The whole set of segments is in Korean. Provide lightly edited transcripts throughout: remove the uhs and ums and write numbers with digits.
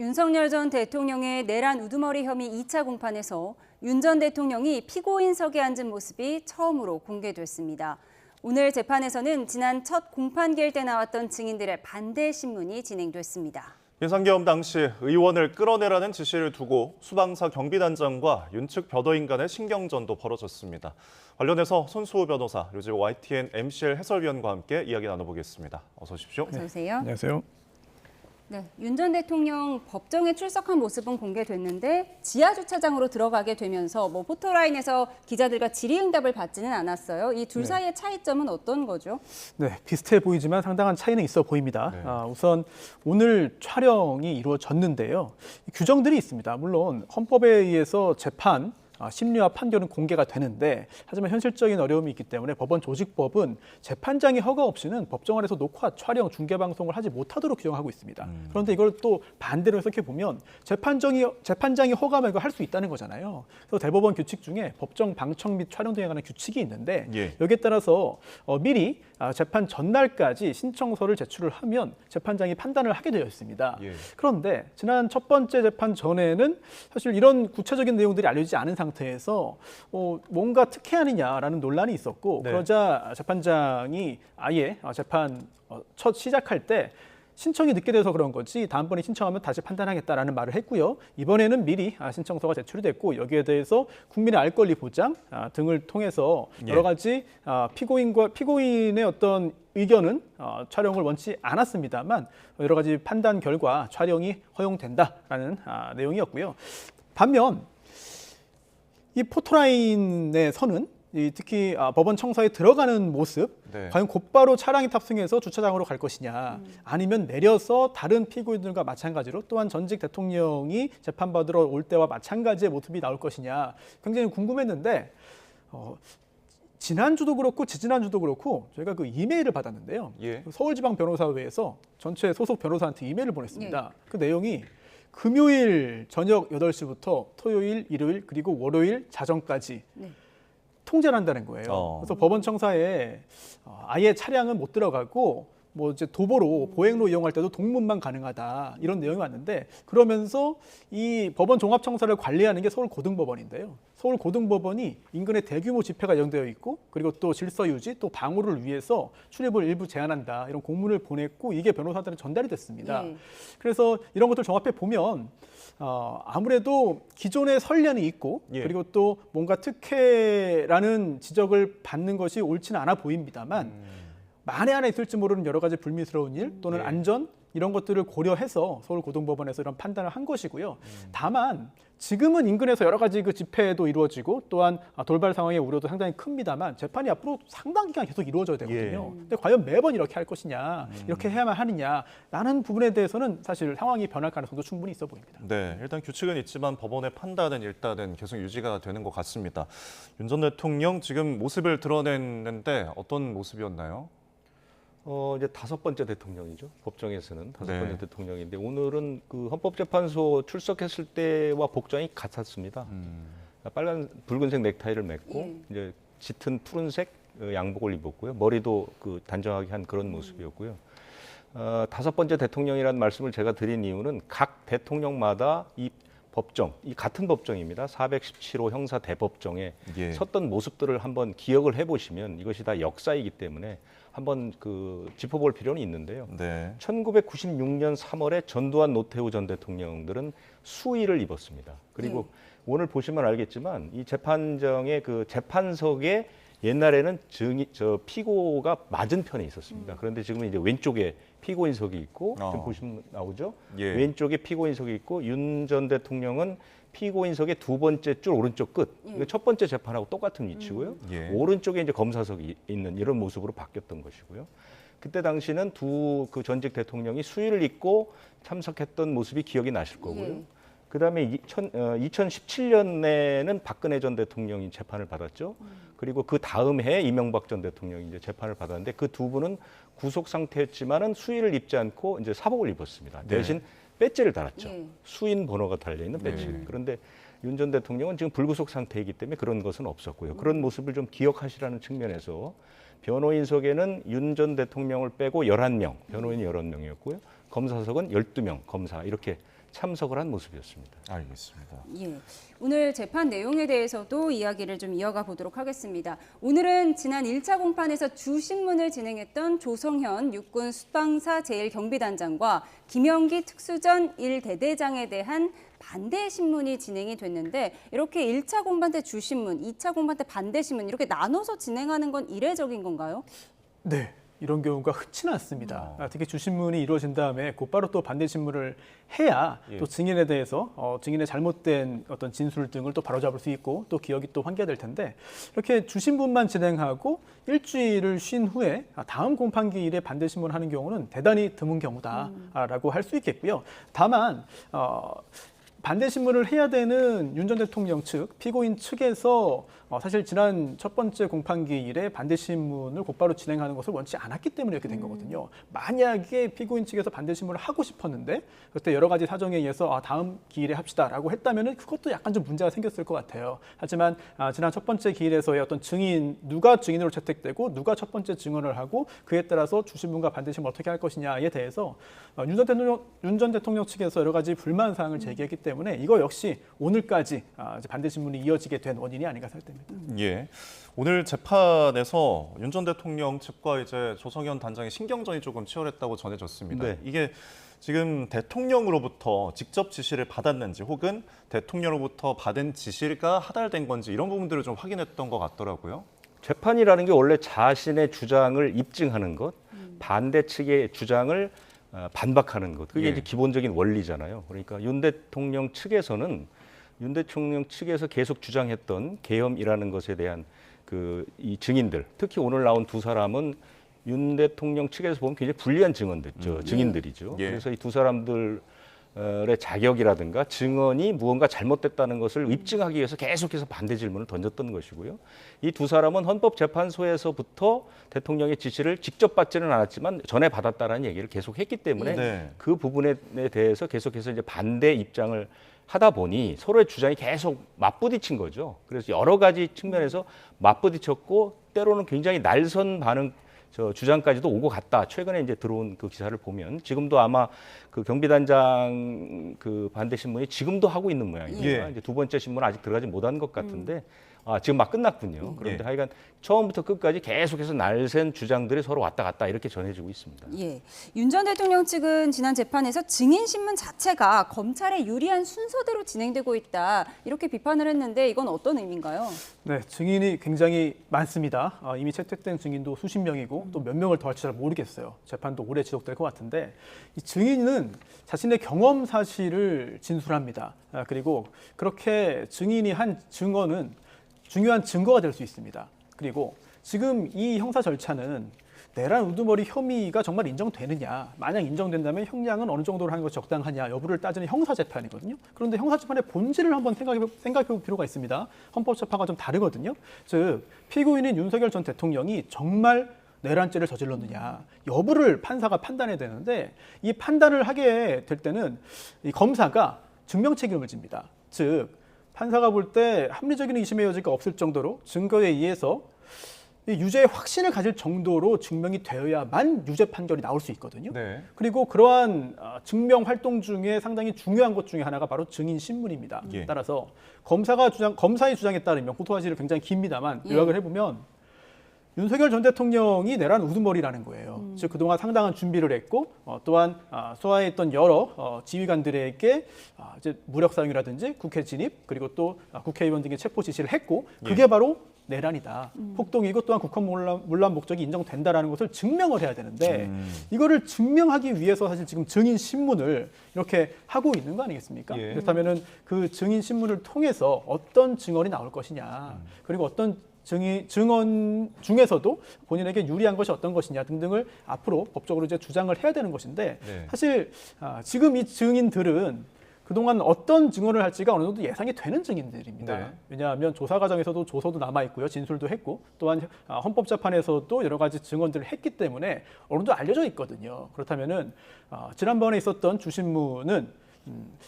윤석열 전 대통령의 내란 우두머리 혐의 2차 공판에서 윤 전 대통령이 피고인석에 앉은 모습이 처음으로 공개됐습니다. 오늘 재판에서는 지난 첫 공판기일 때 나왔던 증인들의 반대 신문이 진행됐습니다. 윤상겸 당시 의원을 끌어내라는 지시를 두고 수방사 경비단장과 윤 측 변호인 간의 신경전도 벌어졌습니다. 관련해서 손수호 변호사, 요즘 YTN MCL 해설위원과 함께 이야기 나눠보겠습니다. 어서 오십시오. 어서 오세요. 안녕하세요. 네, 윤 전 대통령 법정에 출석한 모습은 공개됐는데 지하 주차장으로 들어가게 되면서 포토라인에서 기자들과 질의응답을 받지는 않았어요. 이 둘 사이의 차이점은 어떤 거죠? 네, 비슷해 보이지만 상당한 차이는 있어 보입니다. 네. 우선 오늘 촬영이 이루어졌는데요. 규정들이 있습니다. 물론 헌법에 의해서 재판, 심리와 판결은 공개가 되는데 하지만 현실적인 어려움이 있기 때문에 법원 조직법은 재판장의 허가 없이는 법정 안에서 녹화, 촬영, 중계 방송을 하지 못하도록 규정하고 있습니다. 그런데 이걸 또 반대로 해석해 보면 재판장이 허가하면 이걸 할 수 있다는 거잖아요. 그래서 대법원 규칙 중에 법정 방청 및 촬영 등에 관한 규칙이 있는데 여기에 따라서 미리 재판 전날까지 신청서를 제출을 하면 재판장이 판단을 하게 되어 있습니다. 그런데 지난 첫 번째 재판 전에는 사실 이런 구체적인 내용들이 알려지지 않은 상태에서 뭔가 특혜하느냐라는 논란이 있었고 그러자 재판장이 아예 재판 첫 시작할 때 신청이 늦게 돼서 그런 거지 다음번에 신청하면 다시 판단하겠다라는 말을 했고요. 이번에는 미리 신청서가 제출이 됐고 여기에 대해서 국민의 알 권리 보장 등을 통해서 여러 가지 피고인의 어떤 의견은 촬영을 원치 않았습니다만 여러 가지 판단 결과 촬영이 허용된다라는 내용이었고요. 반면 이 포토라인의 선은 특히 법원 청사에 들어가는 모습, 과연 곧바로 차량이 탑승해서 주차장으로 갈 것이냐, 아니면 내려서 다른 피고인들과 마찬가지로 또한 전직 대통령이 재판받으러 올 때와 마찬가지의 모습이 나올 것이냐 굉장히 궁금했는데 지난주도 그렇고 지지난주도 그렇고 저희가 그 이메일을 받았는데요. 서울지방변호사회에서 전체 소속 변호사한테 이메일을 보냈습니다. 그 내용이 금요일 저녁 8시부터 토요일, 일요일, 그리고 월요일 자정까지 통제를 한다는 거예요. 그래서 법원 청사에 아예 차량은 못 들어가고 이제 도보로 보행로 이용할 때도 동문만 가능하다 이런 내용이 왔는데 그러면서 이 법원 종합청사를 관리하는 게 서울고등법원인데요. 서울고등법원이 인근에 대규모 집회가 예정되어 있고 그리고 또 질서 유지 또 방호를 위해서 출입을 일부 제한한다 이런 공문을 보냈고 이게 변호사들한테 전달이 됐습니다. 그래서 이런 것들 종합해 보면 아무래도 기존의 선례는 있고 그리고 또 뭔가 특혜라는 지적을 받는 것이 옳지는 않아 보입니다만 만에 하나 있을지 모르는 여러 가지 불미스러운 일 또는 안전 이런 것들을 고려해서 서울고등법원에서 이런 판단을 한 것이고요. 다만 지금은 인근에서 여러 가지 그 집회도 이루어지고 또한 돌발 상황의 우려도 상당히 큽니다만 재판이 앞으로 상당 기간 계속 이루어져야 되거든요. 근데 과연 매번 이렇게 할 것이냐, 이렇게 해야만 하느냐라는 부분에 대해서는 사실 상황이 변할 가능성도 충분히 있어 보입니다. 네, 일단 규칙은 있지만 법원의 판단은 일단은 계속 유지가 되는 것 같습니다. 윤 전 대통령 지금 모습을 드러냈는데 어떤 모습이었나요? 이제 5번째 대통령이죠. 법정에서는 5번째 대통령인데 오늘은 그 헌법재판소 출석했을 때와 복장이 같았습니다. 붉은색 넥타이를 맸고 이제 짙은 푸른색 양복을 입었고요. 머리도 그 단정하게 한 그런 모습이었고요. 5번째 대통령이라는 말씀을 제가 드린 이유는 각 대통령마다 이 법정, 이 같은 법정입니다. 417호 형사 대법정에 섰던 모습들을 한번 기억을 해보시면 이것이 다 역사이기 때문에 한번 짚어볼 필요는 있는데요. 1996년 3월에 전두환, 노태우 전 대통령들은 수의를 입었습니다. 그리고 오늘 보시면 알겠지만 이 재판정의 그 재판석에 옛날에는 피고가 맞은편에 있었습니다. 그런데 지금은 이제 왼쪽에 피고인석이 있고 지금 보시면 나오죠. 왼쪽에 피고인석이 있고 윤 전 대통령은 피고인석의 2번째 줄 오른쪽 끝. 첫 번째 재판하고 똑같은 위치고요. 오른쪽에 이제 검사석이 있는 이런 모습으로 바뀌었던 것이고요. 그때 당시는 그 전직 대통령이 수의를 입고 참석했던 모습이 기억이 나실 거고요. 그다음에 2017년에는 박근혜 전 대통령이 재판을 받았죠. 그리고 그 다음 해에 이명박 전 대통령이 이제 재판을 받았는데 그 두 분은 구속 상태였지만은 수의를 입지 않고 이제 사복을 입었습니다. 대신 배지를 달았죠. 수인 번호가 달려 있는 배지. 그런데 윤 전 대통령은 지금 불구속 상태이기 때문에 그런 것은 없었고요. 그런 모습을 좀 기억하시라는 측면에서 변호인석에는 윤 전 대통령을 빼고 11명, 변호인이 11명이었고요. 검사석은 12명 검사 이렇게 참석을 한 모습이었습니다. 알겠습니다. 예, 오늘 재판 내용에 대해서도 이야기를 좀 이어가 보도록 하겠습니다. 오늘은 지난 1차 공판에서 주신문을 진행했던 조성현 육군 수방사 제1경비단장과 김영기 특수전 1대대장에 대한 반대 신문이 진행이 됐는데 이렇게 1차 공판 때 주신문, 2차 공판 때 반대 신문 이렇게 나눠서 진행하는 건 이례적인 건가요? 네. 이런 경우가 흔치는 않습니다. 특히 주신문이 이루어진 다음에 곧바로 또 반대 신문을 해야 또 증인에 대해서 증인의 잘못된 어떤 진술 등을 또 바로잡을 수 있고 또 기억이 또 환기될 텐데 이렇게 주신문만 진행하고 일주일을 쉰 후에 다음 공판기일에 반대 신문을 하는 경우는 대단히 드문 경우다라고 할 수 있겠고요. 다만 반대 신문을 해야 되는 윤 전 대통령 측, 피고인 측에서 사실 지난 첫 번째 공판기일에 반대 신문을 곧바로 진행하는 것을 원치 않았기 때문에 이렇게 된 거거든요. 만약에 피고인 측에서 반대 신문을 하고 싶었는데 그때 여러 가지 사정에 의해서 다음 기일에 합시다라고 했다면은 그것도 약간 좀 문제가 생겼을 것 같아요. 하지만 지난 첫 번째 기일에서의 어떤 증인, 누가 증인으로 채택되고 누가 첫 번째 증언을 하고 그에 따라서 주신문과 반대 신문 어떻게 할 것이냐에 대해서 윤 전 대통령 측에서 여러 가지 불만 사항을 제기했기 때문에 이거 역시 오늘까지 반대 신문이 이어지게 된 원인이 아닌가 생각됩니다. 예. 오늘 재판에서 윤 전 대통령 측과 이제 조성현 단장의 신경전이 조금 치열했다고 전해졌습니다. 네. 이게 지금 대통령으로부터 직접 지시를 받았는지 혹은 대통령으로부터 받은 지시가 하달된 건지 이런 부분들을 좀 확인했던 것 같더라고요. 재판이라는 게 원래 자신의 주장을 입증하는 것, 반대 측의 주장을 반박하는 것. 그게 이제 기본적인 원리잖아요. 그러니까 윤 대통령 측에서는 윤 대통령 측에서 계속 주장했던 계엄이라는 것에 대한 이 증인들, 특히 오늘 나온 두 사람은 윤 대통령 측에서 보면 굉장히 불리한 증인들이죠. 그래서 이 두 사람들의 자격이라든가 증언이 무언가 잘못됐다는 것을 입증하기 위해서 계속해서 반대 질문을 던졌던 것이고요. 이 두 사람은 헌법재판소에서부터 대통령의 지시를 직접 받지는 않았지만 전에 받았다라는 얘기를 계속했기 때문에 그 부분에 대해서 계속해서 이제 반대 입장을 하다 보니 서로의 주장이 계속 맞부딪힌 거죠. 그래서 여러 가지 측면에서 맞부딪혔고 때로는 굉장히 날선 반응 주장까지도 오고 갔다. 최근에 이제 들어온 그 기사를 보면 지금도 아마 그 경비단장 그 반대 신문이 지금도 하고 있는 모양입니다. 이제 두 번째 신문은 아직 들어가지 못한 것 같은데 지금 막 끝났군요. 그런데 하여간 처음부터 끝까지 계속해서 날쌘 주장들이 서로 왔다 갔다 이렇게 전해지고 있습니다. 예, 윤 전 대통령 측은 지난 재판에서 증인 신문 자체가 검찰에 유리한 순서대로 진행되고 있다 이렇게 비판을 했는데 이건 어떤 의미인가요? 네, 증인이 굉장히 많습니다. 이미 채택된 증인도 수십 명이고 또 몇 명을 더 할지 잘 모르겠어요. 재판도 오래 지속될 것 같은데 이 증인은 자신의 경험 사실을 진술합니다. 그리고 그렇게 증인이 한 증언은 중요한 증거가 될 수 있습니다. 그리고 지금 이 형사 절차는 내란 우두머리 혐의가 정말 인정되느냐, 만약 인정된다면 형량은 어느 정도로 하는 것이 적당하냐 여부를 따지는 형사재판이거든요. 그런데 형사재판의 본질을 한번 생각해 볼 필요가 있습니다. 헌법재판과 좀 다르거든요. 즉 피고인인 윤석열 전 대통령이 정말 내란죄를 저질렀느냐 여부를 판사가 판단해야 되는데 이 판단을 하게 될 때는 이 검사가 증명 책임을 집니다. 즉 판사가 볼 때 합리적인 의심의 여지가 없을 정도로 증거에 의해서 유죄의 확신을 가질 정도로 증명이 되어야만 유죄 판결이 나올 수 있거든요. 그리고 그러한 증명 활동 중에 상당히 중요한 것 중에 하나가 바로 증인 신문입니다. 따라서 검사의 주장에 따르면 고소사실은 굉장히 깁니다만 요약을 해보면 윤석열 전 대통령이 내란 우두머리라는 거예요. 즉 그동안 상당한 준비를 했고 또한 소화에 있던 여러 지휘관들에게 이제 무력 사용이라든지 국회 진입 그리고 또 국회의원 등의 체포 지시를 했고 그게 바로 내란이다. 폭동이고 또한 국헌문란 목적이 인정된다라는 것을 증명을 해야 되는데 이거를 증명하기 위해서 사실 지금 증인 신문을 이렇게 하고 있는 거 아니겠습니까? 그렇다면은 그 증인 신문을 통해서 어떤 증언이 나올 것이냐 그리고 어떤 증언 중에서도 본인에게 유리한 것이 어떤 것이냐 등등을 앞으로 법적으로 이제 주장을 해야 되는 것인데 사실 지금 이 증인들은 그동안 어떤 증언을 할지가 어느 정도 예상이 되는 증인들입니다. 왜냐하면 조사 과정에서도 조서도 남아 있고요, 진술도 했고 또한 헌법재판에서도 여러 가지 증언들을 했기 때문에 어느 정도 알려져 있거든요. 그렇다면은 지난번에 있었던 주신문은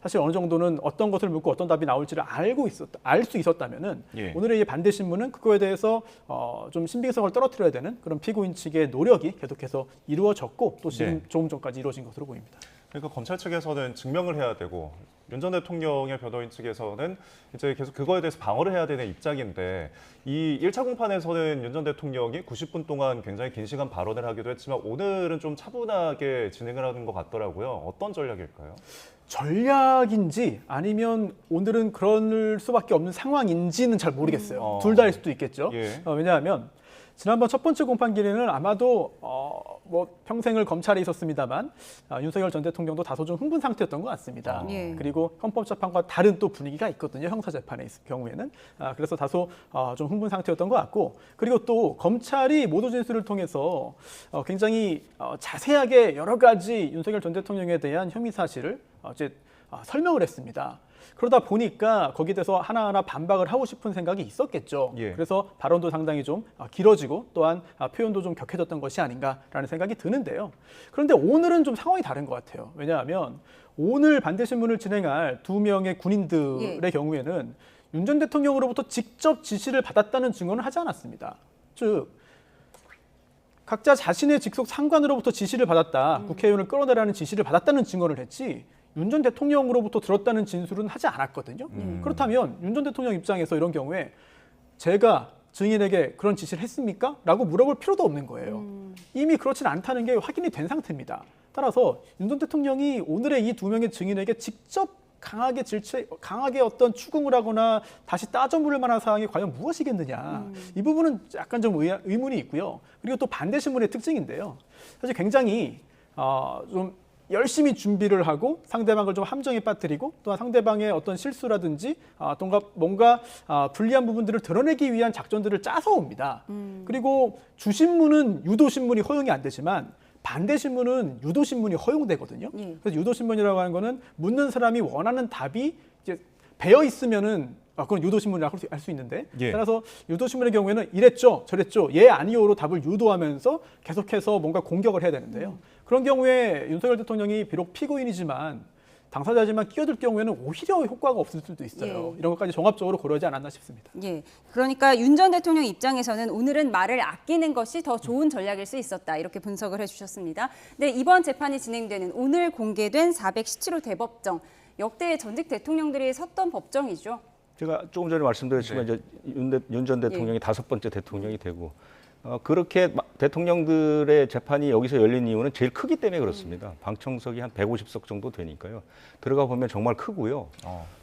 사실 어느 정도는 어떤 것을 묻고 어떤 답이 나올지를 알 수 있었다면은 오늘의 이 반대 신문은 그거에 대해서 좀 신빙성을 떨어뜨려야 되는 그런 피고인 측의 노력이 계속해서 이루어졌고 또 지금 조금 전까지 이루어진 것으로 보입니다. 그러니까 검찰 측에서는 증명을 해야 되고 윤 전 대통령의 변호인 측에서는 이제 계속 그거에 대해서 방어를 해야 되는 입장인데 이 1차 공판에서는 윤 전 대통령이 90분 동안 굉장히 긴 시간 발언을 하기도 했지만 오늘은 좀 차분하게 진행을 하는 것 같더라고요. 어떤 전략일까요? 전략인지 아니면 오늘은 그럴 수밖에 없는 상황인지는 잘 모르겠어요. 둘 다일 수도 있겠죠. 예. 왜냐하면 지난번 첫 번째 공판기일에는 아마도 뭐 평생을 검찰에 있었습니다만 윤석열 전 대통령도 다소 좀 흥분 상태였던 것 같습니다. 예. 그리고 헌법재판과 다른 또 분위기가 있거든요. 형사재판에 있을 경우에는. 그래서 다소 좀 흥분 상태였던 것 같고, 그리고 또 검찰이 모두 진술을 통해서 굉장히 자세하게 여러 가지 윤석열 전 대통령에 대한 혐의 사실을 이제 설명을 했습니다. 그러다 보니까 거기에 대해서 하나하나 반박을 하고 싶은 생각이 있었겠죠. 예. 그래서 발언도 상당히 좀 길어지고 또한 표현도 좀 격해졌던 것이 아닌가라는 생각이 드는데요. 그런데 오늘은 좀 상황이 다른 것 같아요. 왜냐하면 오늘 반대신문을 진행할 2명의 군인들의 경우에는 윤 전 대통령으로부터 직접 지시를 받았다는 증언을 하지 않았습니다. 즉 각자 자신의 직속 상관으로부터 지시를 받았다, 국회의원을 끌어내라는 지시를 받았다는 증언을 했지 윤 전 대통령으로부터 들었다는 진술은 하지 않았거든요. 그렇다면 윤 전 대통령 입장에서 이런 경우에 제가 증인에게 그런 지시를 했습니까? 라고 물어볼 필요도 없는 거예요. 이미 그렇진 않다는 게 확인이 된 상태입니다. 따라서 윤 전 대통령이 오늘의 이 2명의 증인에게 직접 강하게 어떤 추궁을 하거나 다시 따져 물을 만한 사항이 과연 무엇이겠느냐. 이 부분은 약간 좀 의문이 있고요. 그리고 또 반대신문의 특징인데요. 사실 굉장히 좀 열심히 준비를 하고 상대방을 좀 함정에 빠뜨리고 또한 상대방의 어떤 실수라든지 뭔가 불리한 부분들을 드러내기 위한 작전들을 짜서 옵니다. 그리고 주신문은 유도신문이 허용이 안 되지만 반대신문은 유도신문이 허용되거든요. 그래서 유도신문이라고 하는 거는 묻는 사람이 원하는 답이 이제 배어 있으면은 그건 유도신문이라고 할 수 있는데 예. 따라서 유도신문의 경우에는 이랬죠, 저랬죠, 예, 아니요로 답을 유도하면서 계속해서 뭔가 공격을 해야 되는데요. 그런 경우에 윤석열 대통령이 비록 피고인이지만 당사자지만 끼어들 경우에는 오히려 효과가 없을 수도 있어요. 예. 이런 것까지 종합적으로 고려하지 않았나 싶습니다. 예, 그러니까 윤 전 대통령 입장에서는 오늘은 말을 아끼는 것이 더 좋은 전략일 수 있었다, 이렇게 분석을 해주셨습니다. 네, 이번 재판이 진행되는 오늘 공개된 417호 대법정, 역대 전직 대통령들이 섰던 법정이죠. 제가 조금 전에 말씀드렸지만 네. 이제 윤 전 대통령이 5번째 대통령이 되고 그렇게 대통령들의 재판이 여기서 열린 이유는 제일 크기 때문에 그렇습니다. 방청석이 한 150석 정도 되니까요. 들어가 보면 정말 크고요.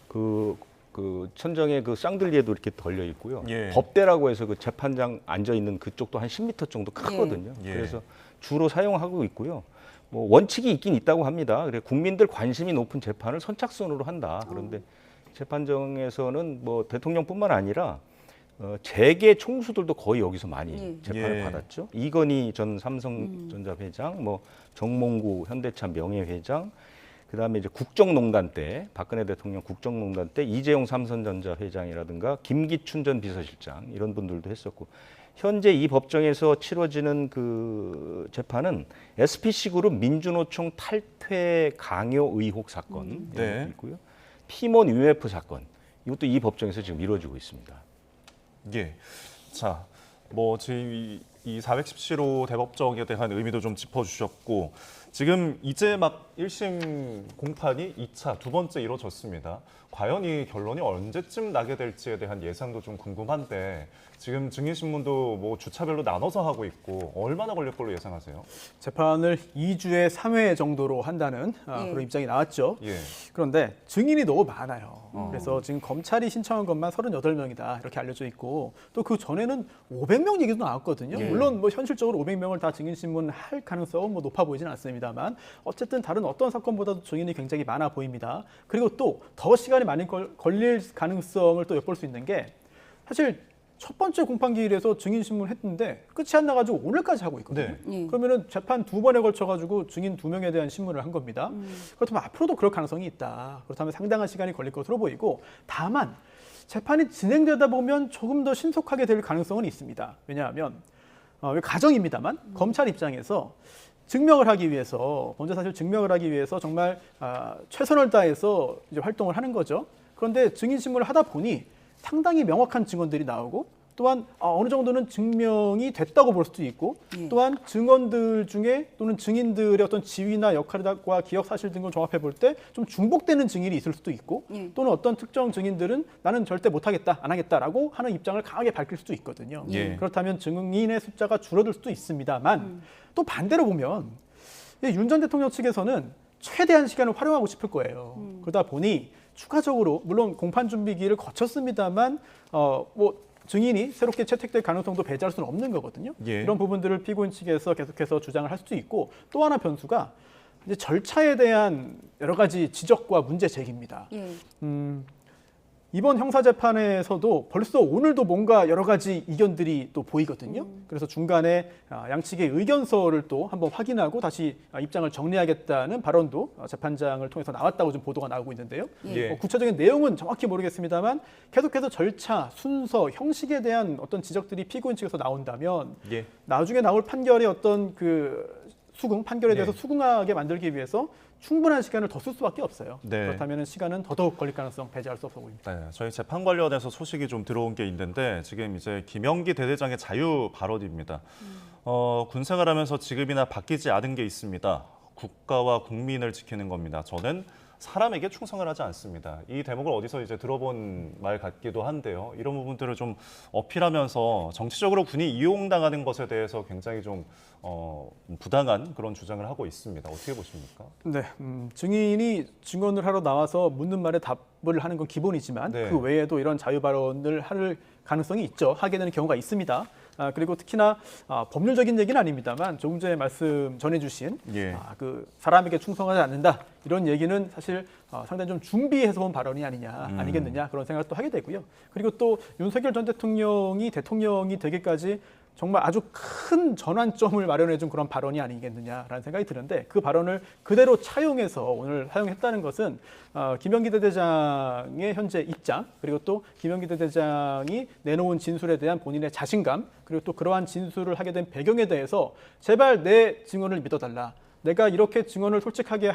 그 천정에 그 쌍들리에도 이렇게 걸려 있고요. 예. 법대라고 해서 그 재판장 앉아 있는 그쪽도 한 10m 정도 크거든요. 예. 그래서 주로 사용하고 있고요. 뭐 원칙이 있긴 있다고 합니다. 그래 국민들 관심이 높은 재판을 선착순으로 한다. 그런데 재판정에서는 뭐 대통령뿐만 아니라 재계 총수들도 거의 여기서 많이 재판을 예. 받았죠. 이건희 전 삼성전자 회장, 뭐 정몽구 현대차 명예회장, 그다음에 이제 국정농단 때 박근혜 대통령 국정농단 때 이재용 삼성전자 회장이라든가 김기춘 전 비서실장 이런 분들도 했었고, 현재 이 법정에서 치러지는 그 재판은 SPC그룹 민주노총 탈퇴 강요 의혹 사건 네. 있고요. 피몬 UF 사건, 이것도 이 법정에서 지금 이루어지고 있습니다. 예. 자, 뭐 지금 이 417호 대법정에 대한 의미도 좀 짚어주셨고, 지금 이제 막 1심 공판이 2차, 두 번째 이루어졌습니다. 과연 이 결론이 언제쯤 나게 될지에 대한 예상도 좀 궁금한데, 지금 증인신문도 뭐 주차별로 나눠서 하고 있고 얼마나 걸릴 걸로 예상하세요? 재판을 2주에 3회 정도로 한다는 그런 입장이 나왔죠. 예. 그런데 증인이 너무 많아요. 그래서 지금 검찰이 신청한 것만 38명이다 이렇게 알려져 있고, 또 그 전에는 500명 얘기도 나왔거든요. 예. 물론 뭐 현실적으로 500명을 다 증인신문 할 가능성은 뭐 높아 보이지는 않습니다만, 어쨌든 다른 어떤 사건보다도 증인이 굉장히 많아 보입니다. 그리고 또 더 시간이 많이 걸릴 가능성을 또 엿볼 수 있는 게, 사실 첫 번째 공판기일에서 증인신문 했는데 끝이 안 나가지고 오늘까지 하고 있거든요. 네. 그러면은 재판 2번에 걸쳐가지고 증인 2명에 대한 신문을 한 겁니다. 그렇다면 앞으로도 그럴 가능성이 있다. 그렇다면 상당한 시간이 걸릴 것으로 보이고, 다만 재판이 진행되다 보면 조금 더 신속하게 될 가능성은 있습니다. 왜냐하면 가정입니다만 검찰 입장에서 증명을 하기 위해서, 범죄 사실 증명을 하기 위해서 정말 최선을 다해서 이제 활동을 하는 거죠. 그런데 증인 신문을 하다 보니 상당히 명확한 증언들이 나오고, 또한 어느 정도는 증명이 됐다고 볼 수도 있고 예. 또한 증언들 중에 또는 증인들의 어떤 지위나 역할과 기억 사실 등을 종합해 볼 때 좀 중복되는 증인이 있을 수도 있고 예. 또는 어떤 특정 증인들은 나는 절대 못하겠다, 안 하겠다라고 하는 입장을 강하게 밝힐 수도 있거든요. 예. 그렇다면 증인의 숫자가 줄어들 수도 있습니다만 또 반대로 보면 윤 전 대통령 측에서는 최대한 시간을 활용하고 싶을 거예요. 그러다 보니 추가적으로 물론 공판 준비기를 거쳤습니다만 뭐 증인이 새롭게 채택될 가능성도 배제할 수는 없는 거거든요. 예. 이런 부분들을 피고인 측에서 계속해서 주장을 할 수도 있고 또 하나 변수가 이제 절차에 대한 여러 가지 지적과 문제 제기입니다. 예. 이번 형사재판에서도 벌써 오늘도 뭔가 여러 가지 이견들이 또 보이거든요. 그래서 중간에 양측의 의견서를 또 한번 확인하고 다시 입장을 정리하겠다는 발언도 재판장을 통해서 나왔다고 좀 보도가 나오고 있는데요. 예. 구체적인 내용은 정확히 모르겠습니다만 계속해서 절차, 순서, 형식에 대한 어떤 지적들이 피고인 측에서 나온다면 예. 나중에 나올 판결의 어떤 그 판결에 대해서 네. 수긍하게 만들기 위해서 충분한 시간을 더 쓸 수밖에 없어요. 네. 그렇다면 시간은 더더욱 걸릴 가능성 배제할 수 없어 보입니다. 네, 저희 재판 관련해서 소식이 좀 들어온 게 있는데 지금 이제 김영기 대대장의 자유 발언입니다. 군생활 하면서 지금이나 바뀌지 않은 게 있습니다. 국가와 국민을 지키는 겁니다. 저는 사람에게 충성을 하지 않습니다. 이 대목을 어디서 이제 들어본 말 같기도 한데요. 이런 부분들을 좀 어필하면서 정치적으로 군이 이용당하는 것에 대해서 굉장히 좀 부당한 그런 주장을 하고 있습니다. 어떻게 보십니까? 네, 증인이 증언을 하러 나와서 묻는 말에 답을 하는 건 기본이지만 네. 그 외에도 이런 자유 발언을 할 가능성이 있죠. 하게 되는 경우가 있습니다. 그리고 특히나 법률적인 얘기는 아닙니다만 조금 전에 말씀 전해주신 예. 그 사람에게 충성하지 않는다 이런 얘기는 사실 상당히 좀 준비해서 온 발언이 아니겠느냐 그런 생각도 하게 되고요. 그리고 또 윤석열 전 대통령이 되기까지 정말 아주 큰 전환점을 마련해준 그런 발언이 아니겠느냐라는 생각이 드는데 그 발언을 그대로 차용해서 오늘 사용했다는 것은 김영기 대대장의 현재 입장 그리고 또 김영기 대대장이 내놓은 진술에 대한 본인의 자신감 그리고 또 그러한 진술을 하게 된 배경에 대해서 제발 내 증언을 믿어달라. 내가 이렇게 증언을 솔직하게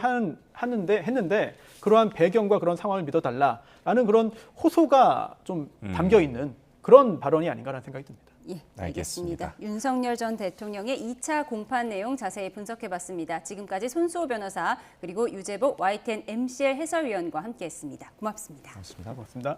했는데 그러한 배경과 그런 상황을 믿어달라라는 그런 호소가 좀 담겨 있는 그런 발언이 아닌가라는 생각이 듭니다. 예, 알겠습니다. 윤석열 전 대통령의 2차 공판 내용 자세히 분석해봤습니다. 지금까지 손수호 변호사 그리고 유재복 YTN MCL 해설위원과 함께했습니다. 고맙습니다. 고맙습니다. 고맙습니다.